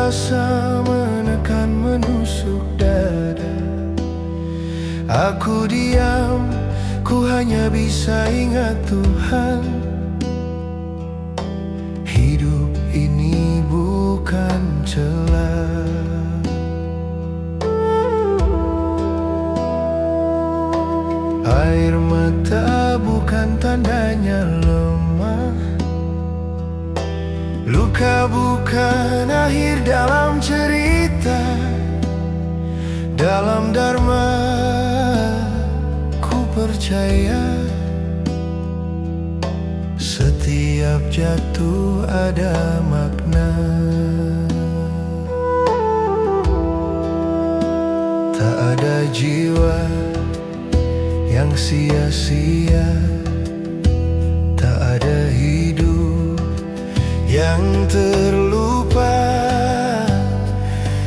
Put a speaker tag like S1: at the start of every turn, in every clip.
S1: rasa menekan menusuk dada. Aku diam, ku hanya bisa ingat Tuhan. Hidup ini bukan celah. Air mata bukan tandanya lemah. Luka bukan akhir dalam cerita. Dalam dharma ku percaya, setiap jatuh ada makna. Tak ada jiwa yang sia-sia, tak ada hidup yang terlupa.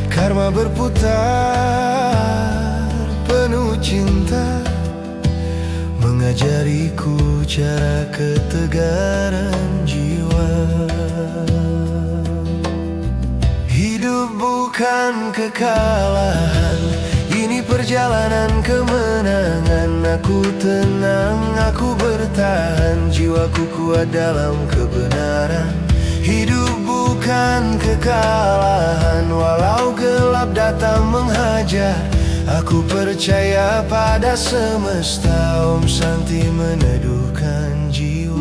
S1: Karma berputar penuh cinta, mengajariku cara ketegaran jiwa. Hidup bukan kekalahan, ini perjalanan kemenangan. Aku tenang, aku bertahan, jiwaku kuat dalam kebenaran. Hidup bukan kekalahan, walau gelap datang menghajar. Aku percaya pada semesta, Om Santi meneduhkan jiwa.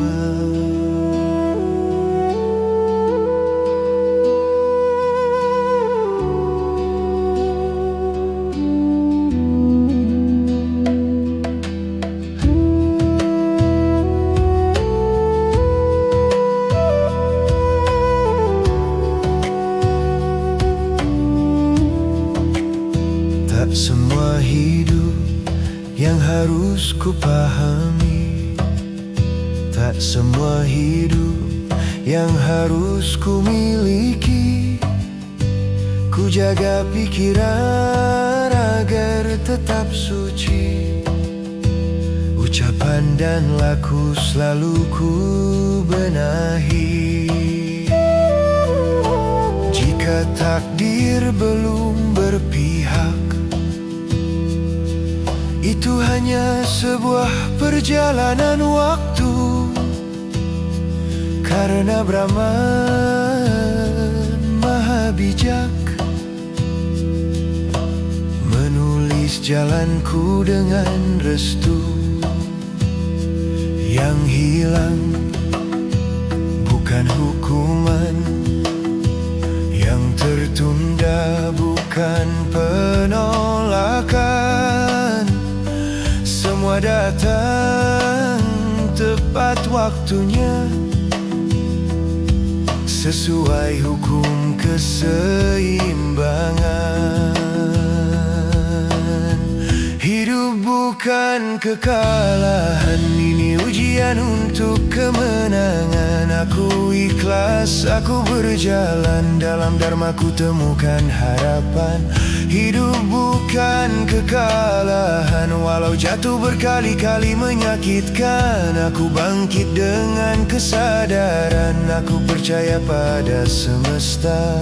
S1: Tak semua hidup yang harus ku pahami, tak semua hidup yang harus ku miliki. Ku jaga pikiran agar tetap suci, ucapan dan laku selalu ku benahi. Jika takdir belum berpihak, itu hanya sebuah perjalanan waktu. Karena Brahman Maha Bijak, menulis jalanku dengan restu. Yang hilang bukan hukuman, yang tertunda bukan penolakan. Semua datang tepat waktunya, sesuai hukum keseimbangan. Hidup bukan kekalahan, ini ujian untuk kemenangan. Aku ikhlas, aku berjalan, dalam dharma ku temukan harapan. Hidup bukan kekalahan, walau jatuh berkali-kali menyakitkan. Aku bangkit dengan kesadaran, aku percaya pada semesta.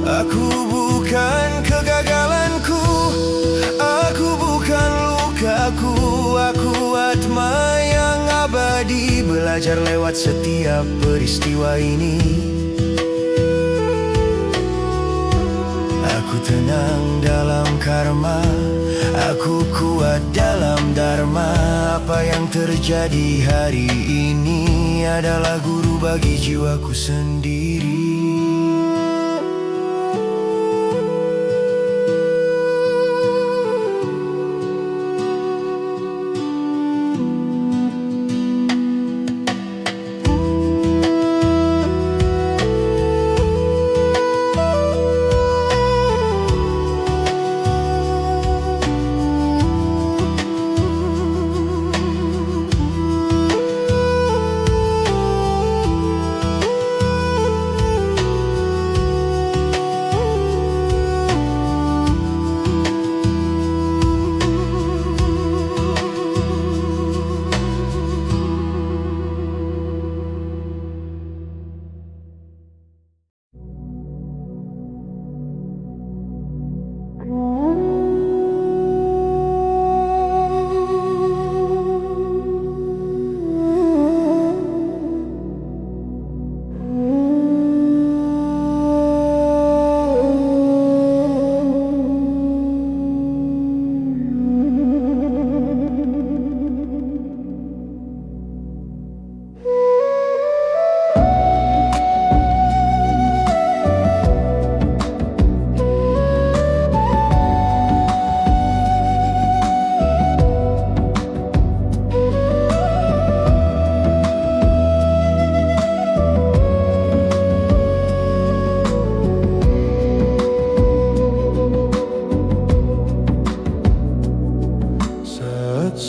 S1: Aku bukan kegagalanku, aku bukan lukaku. Aku atma yang abadi, belajar lewat setiap peristiwa ini. Aku tenang dalam karma, aku kuat dalam dharma. Apa yang terjadi hari ini adalah guru bagi jiwaku sendiri.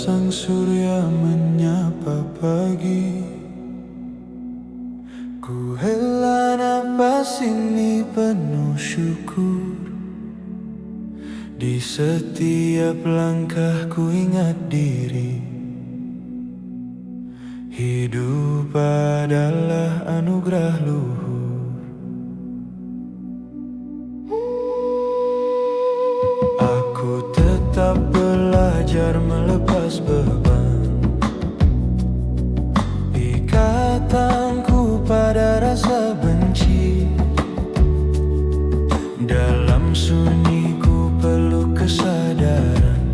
S1: sang surya menyapa pagi, ku hela nafas ini penuh syukur. Di setiap langkah ku ingat diri, hidup adalah anugerah luhur. Aku tetap belajar melepas beban, ikatanku pada rasa benci. Dalam sunyi ku peluk kesadaran,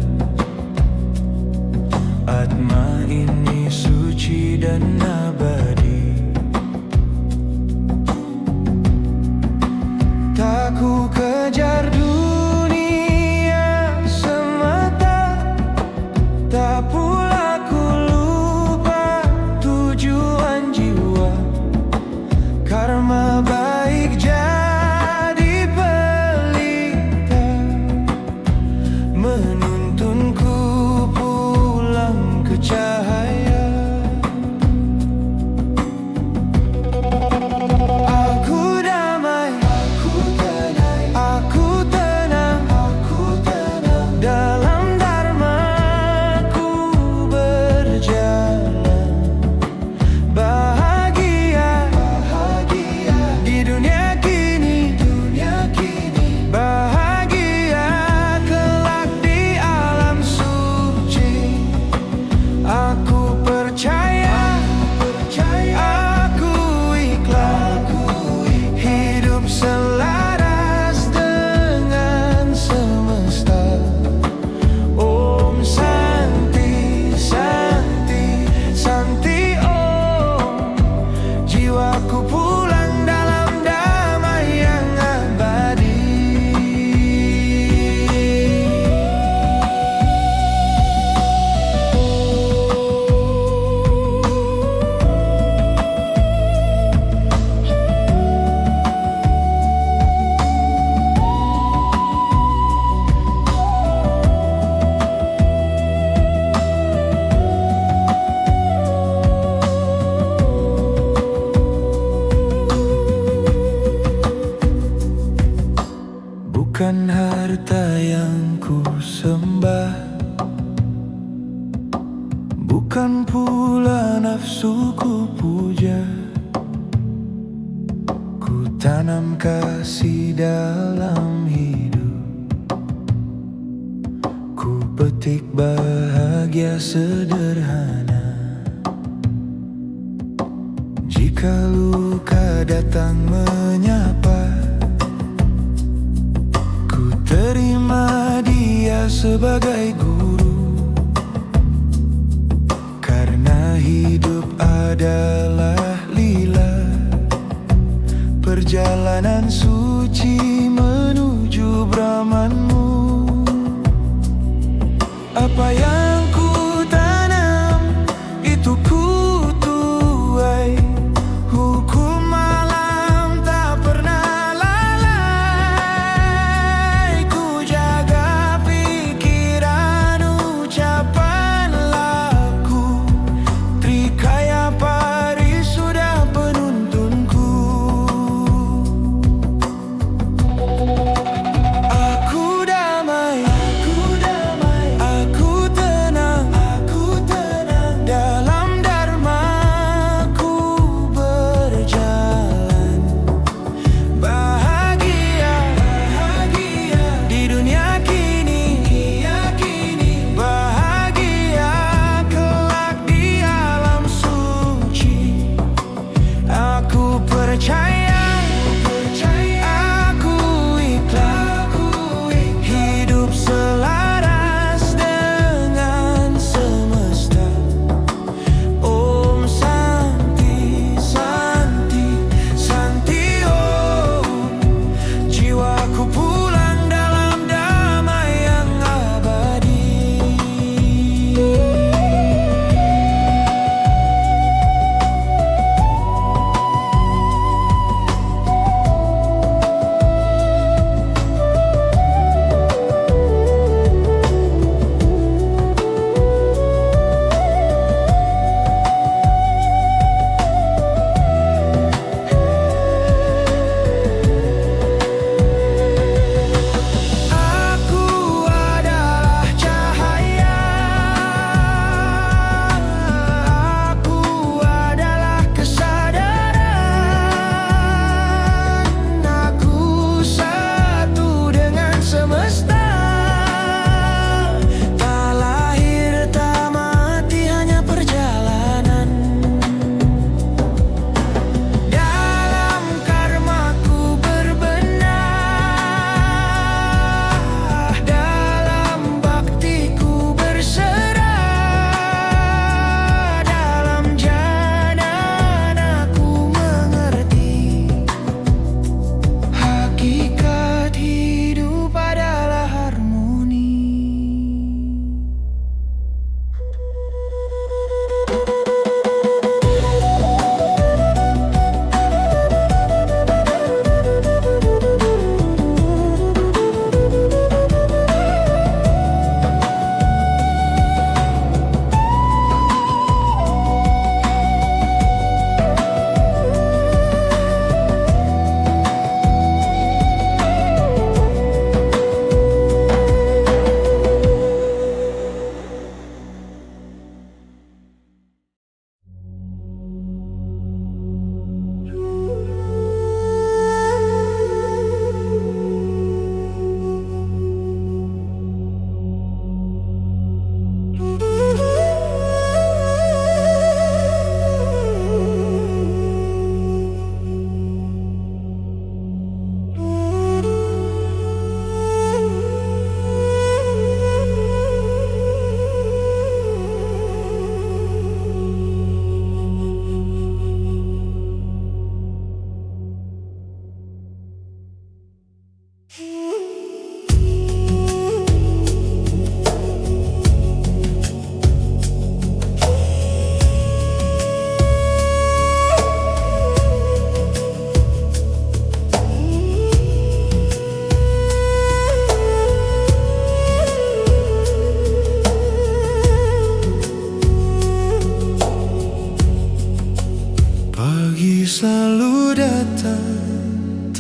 S1: atma ini suci dan abadi. Tak ku kejar dunia semata, tak pula ku lupa tujuan jiwa. Karma baik jadi pelita, menuntunku pulang ke cahaya. Aku damai, aku tenang, dalam dharmaku berjalan. Bahagia di dunia kini, bahagia kelak di alam suci. Aku percaya, aku ikhlas, hidup selaras dengan semesta. Om Santi, Santi, Santi Om. Jiwaku pulang dalam damai yang abadi. Bukan harta yang ku sembah, bukan pula nafsu ku puja. Ku tanam kasih dalam hidup, ku petik bahagia sederhana. Jika luka datang menyapa, terima dia sebagai guru. Karena hidup adalah lila, perjalanan suci menuju Brahmanmu. Apa yang ku tanam, itu ku tuai. Hukum malam tak pernah lalai. Ku jaga pikiran, ucapan, laku. Trikaya parisudah penuntunku. Aku damai, aku tenang,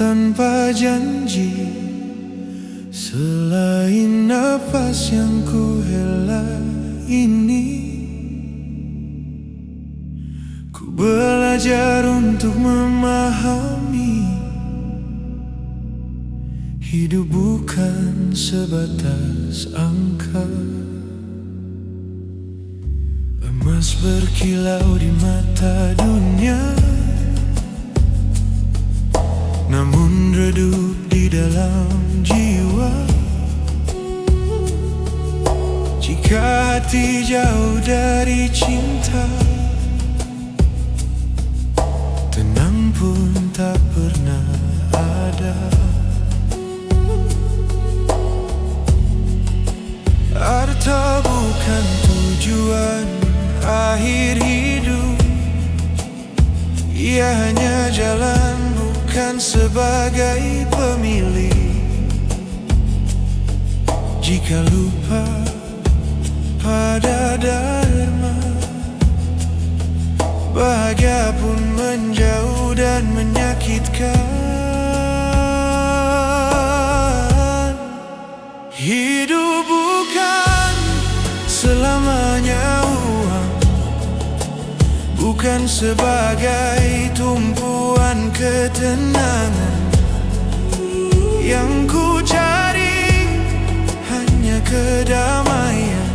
S1: tanpa janji, selain nafas yang ku hela ini. Ku belajar untuk memahami, hidup bukan sebatas angka. Emas berkilau di mata dunia, namun redup di dalam jiwa. Jika hati jauh dari cinta, tenang pun tak pernah ada. Harta bukan tujuan akhir hidup, ia hanya jalan, bukan sebagai pemilih. Jika lupa pada dharma, bahagia pun menjauh dan menyakitkan. Hidup bukan selamanya uang, bukan sebagai tumpuan ketenangan. Yang ku cari hanya kedamaian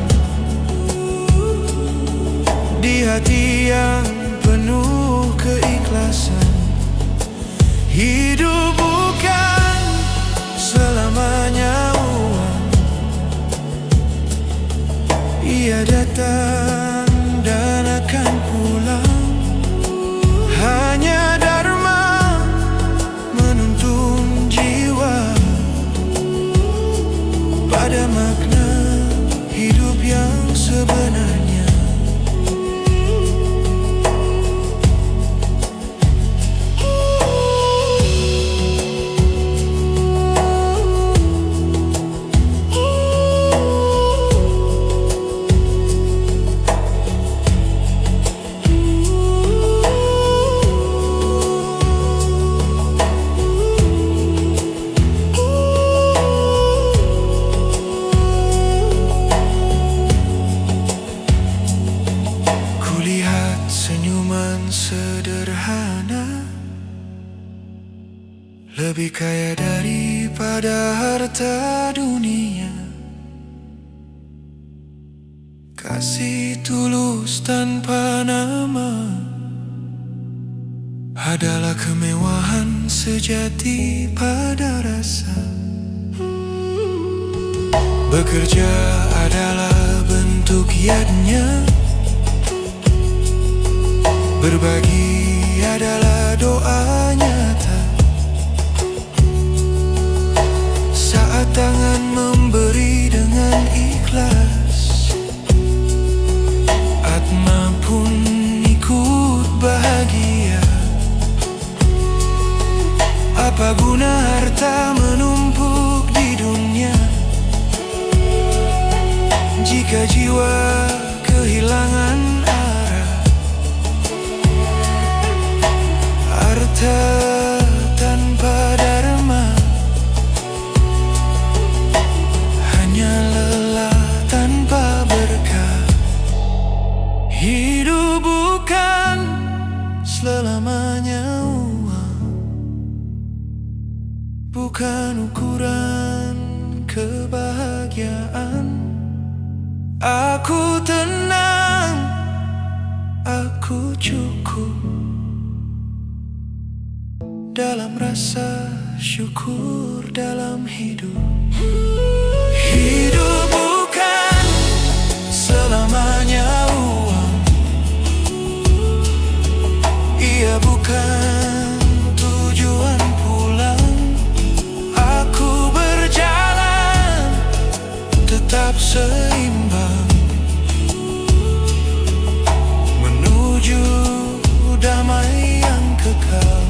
S1: di hati yang penuh keikhlasan. Hidup bukan selamanya uang, ia datang dan akan pulang. Hanya dharma menuntun jiwa pada makna hidup yang sebenarnya. Sederhana, lebih kaya daripada harta dunia. Kasih tulus tanpa nama adalah kemewahan sejati pada rasa. Bekerja adalah bentuk yadnya, berbagi adalah doa nyata. Saat tangan memberi dengan ikhlas, atma pun ikut bahagia. Apa guna harta menumpuk di dunia, jika jiwa kehilangan arah? Harta tanpa dharma hanya lelah tanpa berkah. Hidup bukan selamanya uang, bukan ukuran kebahagiaan. Aku tenang, aku cukup dalam rasa syukur dalam hidup. Hidup bukan selamanya uang, ia bukan tujuan pulang. Aku berjalan tetap seimbang menuju damai yang kekal.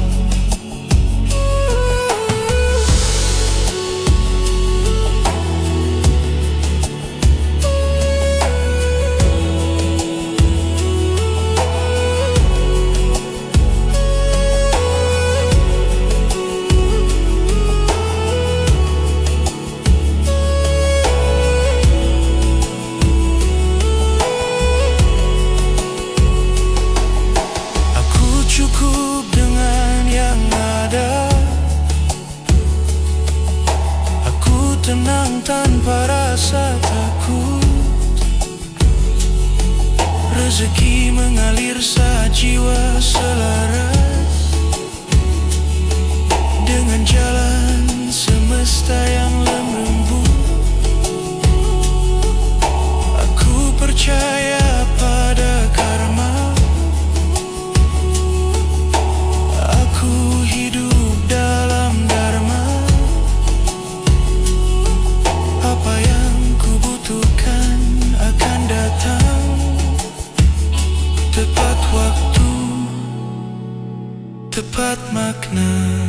S1: Rezeki mengalir saat jiwa selaras dengan jalan semesta yang lembut. Aku percaya pada karma. Aku hidup dalam dharma. Apa yang ku butuhkan akan datang tepat waktu, tepat makna.